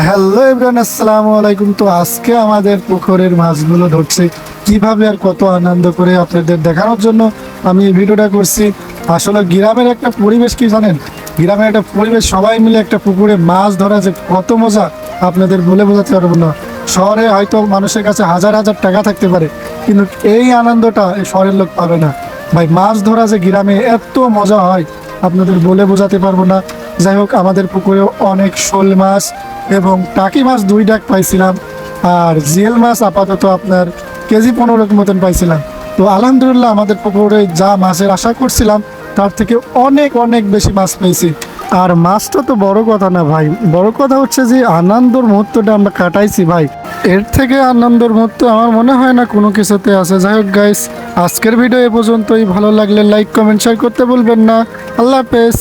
Hello everyone, আসসালামু আলাইকুম। তো আজকে আমাদের পুকুরের মাছগুলো ধরছে কিভাবে আর কত আনন্দ করে আপনাদের দেখানোর জন্য আমি এই ভিডিওটা করছি। আসলে গ্রামের একটা পরিবেশ কি জানেন, গ্রামের একটা পরিবেশ, সবাই মিলে একটা পুকুরে মাছ ধরা যে কত মজা আপনাদের বলে বোঝাতে পারবো না। শহরে হয়তো মানুষের কাছে হাজার হাজার টাকা থাকতে পারে, কিন্তু এই আনন্দটা এই শহরের লোক পাবে না। ভাই, মাছ ধরা যে গ্রামে এত মজা হয় আপনাদের বলে বোঝাতে পারবো না। যাই হোক, আমাদের পুকুরে অনেক শোল মাছ এবং টাকি মাছ 2 ডাক পাইছিলাম, আর জিএল মাছ আপাতত আপনার কেজি 15 মতন পাইছিলাম। তো আলহামদুলিল্লাহ আমাদের পুকুরে যা মাছের আশা করছিলাম তার থেকে অনেক অনেক বেশি মাছ পেয়েছি। আর মাছটা তো বড় কথা না ভাই, বড় কথা হচ্ছে যে আনন্দর মুহূর্তটা আমরা কাটাইছি ভাই। এর থেকে আনন্দের মুহূর্ত আমার মনে হয় না কোনো কিছুতে আছে। যাই হোক গাইস, আজকের ভিডিও এ পর্যন্তই। ভালো লাগলে লাইক কমেন্ট শেয়ার করতে ভুলবেন না। আল্লাহ হাফেজ।